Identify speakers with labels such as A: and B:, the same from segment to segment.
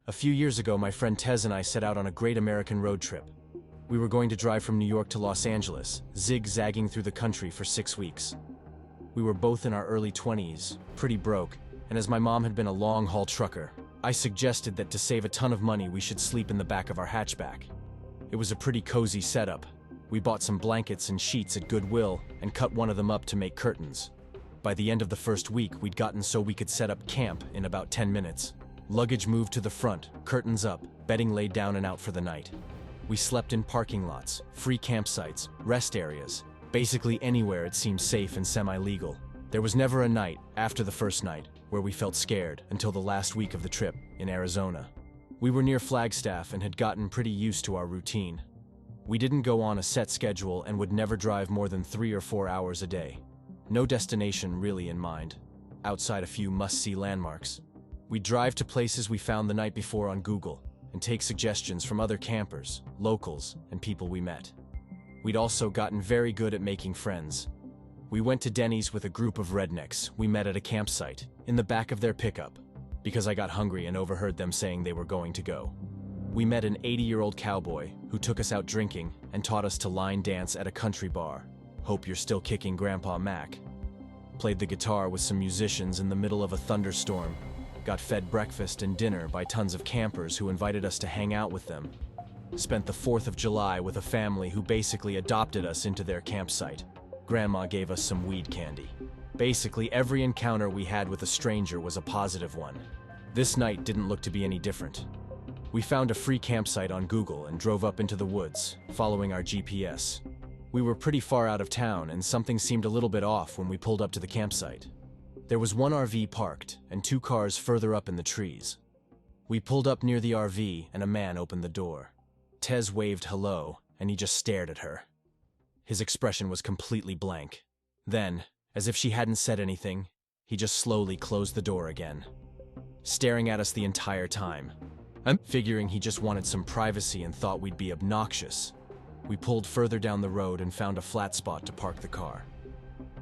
A: A few years ago, my friend Tez and I set out on a great American road trip. We were going to drive from New York to Los Angeles, zigzagging through the country for 6 weeks. We were both in our early 20s, pretty broke, and as my mom had been a long-haul trucker, I suggested that to save a ton of money we should sleep in the back of our hatchback. It was a pretty cozy setup. We bought some blankets and sheets at Goodwill and cut one of them up to make curtains. By the end of the first week, we'd gotten so we could set up camp in about 10 minutes. Luggage moved to the front, curtains up, bedding laid down and out for the night. We slept in parking lots, free campsites, rest areas, basically anywhere it seemed safe and semi-legal. There was never a night, after the first night, where we felt scared until the last week of the trip, in Arizona. We were near Flagstaff and had gotten pretty used to our routine. We didn't go on a set schedule and would never drive more than 3 or 4 hours a day. No destination really in mind, outside a few must-see landmarks. We'd drive to places we found the night before on Google and take suggestions from other campers, locals, and people we met. We'd also gotten very good at making friends. We went to Denny's with a group of rednecks we met at a campsite, in the back of their pickup, because I got hungry and overheard them saying they were going to go. We met an 80-year-old cowboy who took us out drinking and taught us to line dance at a country bar. Hope you're still kicking Grandpa Mac. Played the guitar with some musicians in the middle of a thunderstorm. Got fed breakfast and dinner by tons of campers who invited us to hang out with them. Spent the 4th of July with a family who basically adopted us into their campsite. Grandma gave us some weed candy. Basically, every encounter we had with a stranger was a positive one. This night didn't look to be any different. We found a free campsite on Google and drove up into the woods, following our GPS. We were pretty far out of town and something seemed a little bit off when we pulled up to the campsite. There was one RV parked and 2 cars further up in the trees. We pulled up near the RV and a man opened the door. Tez waved hello and he just stared at her. His expression was completely blank. Then, as if she hadn't said anything, he just slowly closed the door again, staring at us the entire time. I'm figuring he just wanted some privacy and thought we'd be obnoxious. We pulled further down the road and found a flat spot to park the car.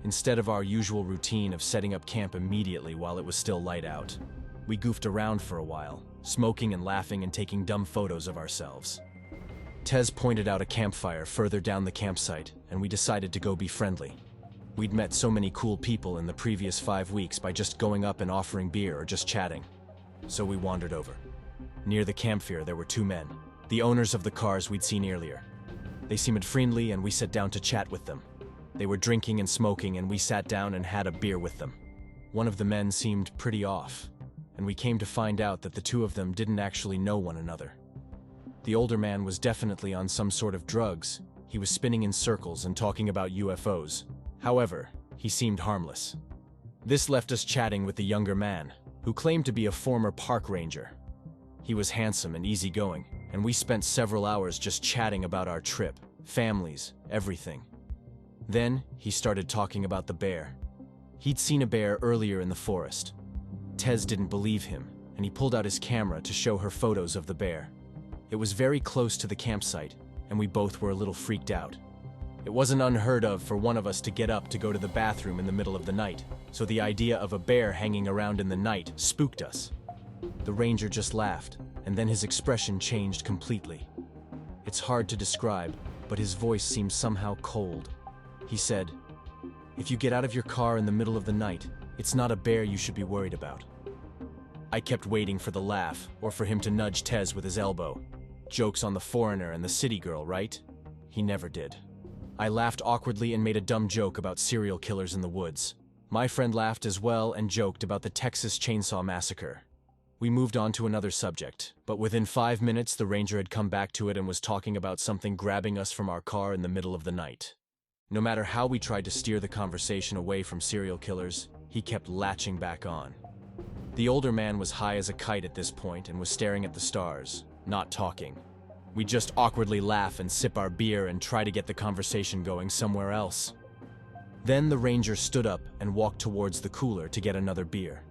A: Instead of our usual routine of setting up camp immediately while it was still light out, we goofed around for a while, smoking and laughing and taking dumb photos of ourselves. Tez pointed out a campfire further down the campsite, and we decided to go be friendly. We'd met so many cool people in the previous 5 weeks by just going up and offering beer or just chatting. So we wandered over. Near the campfire there were 2 men, the owners of the cars we'd seen earlier. They seemed friendly and we sat down to chat with them. They were drinking and smoking and we sat down and had a beer with them. One of the men seemed pretty off, and we came to find out that the 2 of them didn't actually know one another. The older man was definitely on some sort of drugs. He was spinning in circles and talking about UFOs. However, he seemed harmless. This left us chatting with the younger man, who claimed to be a former park ranger. He was handsome and easygoing, and we spent several hours just chatting about our trip, families, everything. Then, he started talking about the bear. He'd seen a bear earlier in the forest. Tez didn't believe him, and he pulled out his camera to show her photos of the bear. It was very close to the campsite, and we both were a little freaked out. It wasn't unheard of for one of us to get up to go to the bathroom in the middle of the night, so the idea of a bear hanging around in the night spooked us. The ranger just laughed, and then his expression changed completely. It's hard to describe, but his voice seemed somehow cold. He said, "If you get out of your car in the middle of the night, it's not a bear you should be worried about." I kept waiting for the laugh, or for him to nudge Tez with his elbow. Jokes on the foreigner and the city girl, right? He never did. I laughed awkwardly and made a dumb joke about serial killers in the woods. My friend laughed as well and joked about the Texas Chainsaw Massacre. We moved on to another subject, but within 5 minutes the ranger had come back to it and was talking about something grabbing us from our car in the middle of the night. No matter how we tried to steer the conversation away from serial killers, he kept latching back on. The older man was high as a kite at this point and was staring at the stars, not talking. We just awkwardly laugh and sip our beer and try to get the conversation going somewhere else. Then the ranger stood up and walked towards the cooler to get another beer.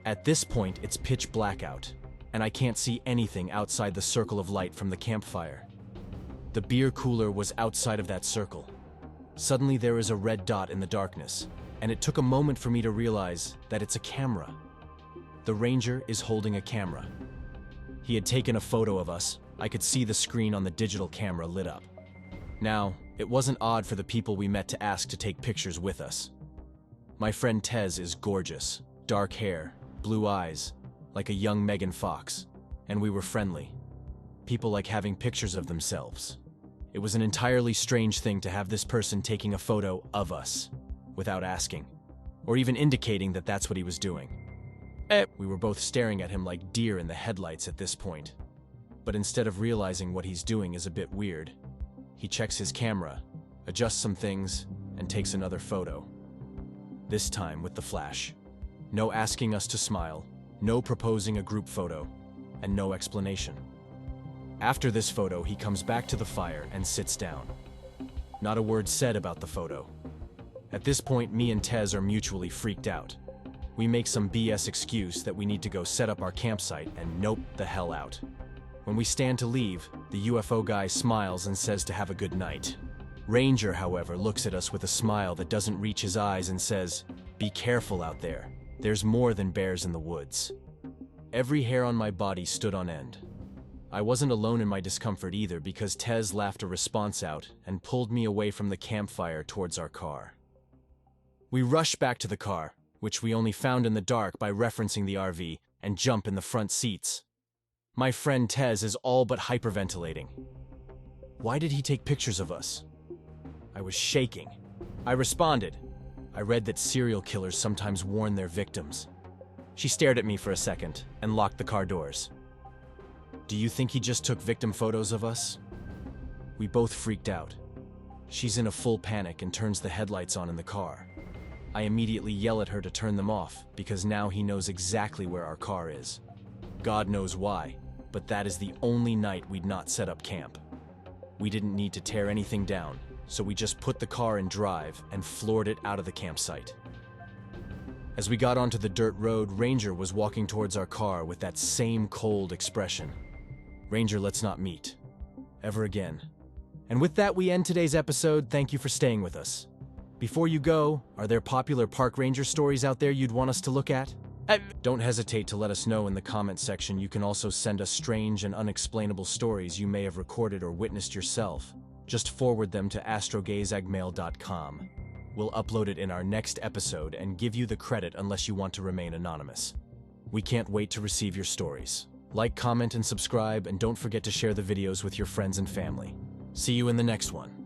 A: At this point, it's pitch black out, and I can't see anything outside the circle of light from the campfire. The beer cooler was outside of that circle. Suddenly there is a red dot in the darkness, and it took a moment for me to realize that it's a camera. The ranger is holding a camera. He had taken a photo of us. I could see the screen on the digital camera lit up. Now, it wasn't odd for the people we met to ask to take pictures with us. My friend Tez is gorgeous, dark hair, blue eyes, like a young Megan Fox, and we were friendly. People like having pictures of themselves. It was an entirely strange thing to have this person taking a photo of us, without asking, or even indicating that that's what he was doing. We were both staring at him like deer in the headlights at this point. But instead of realizing what he's doing is a bit weird, he checks his camera, adjusts some things, and takes another photo. This time with the flash. No asking us to smile, no proposing a group photo, and no explanation. After this photo, he comes back to the fire and sits down. Not a word said about the photo. At this point, me and Tez are mutually freaked out. We make some BS excuse that we need to go set up our campsite and nope the hell out. When we stand to leave, the UFO guy smiles and says to have a good night. Ranger, however, looks at us with a smile that doesn't reach his eyes and says, "Be careful out there. There's more than bears in the woods." Every hair on my body stood on end. I wasn't alone in my discomfort either because Tez laughed a response out and pulled me away from the campfire towards our car. We rush back to the car, which we only found in the dark by referencing the RV, and jump in the front seats. My friend Tez is all but hyperventilating. Why did he take pictures of us? I was shaking. I responded. I read that serial killers sometimes warn their victims. She stared at me for a second and locked the car doors. Do you think he just took victim photos of us? We both freaked out. She's in a full panic and turns the headlights on in the car. I immediately yell at her to turn them off because now he knows exactly where our car is. God knows why, but that is the only night we'd not set up camp. We didn't need to tear anything down, so we just put the car in drive and floored it out of the campsite. As we got onto the dirt road, Ranger was walking towards our car with that same cold expression. Ranger, let's not meet. Ever again. And with that, we end today's episode. Thank you for staying with us. Before you go, are there popular park ranger stories out there you'd want us to look at? Don't hesitate to let us know in the comments section. You can also send us strange and unexplainable stories you may have recorded or witnessed yourself. Just forward them to astrogazagmail.com. We'll upload it in our next episode and give you the credit unless you want to remain anonymous. We can't wait to receive your stories. Like, comment, and subscribe, and don't forget to share the videos with your friends and family. See you in the next one.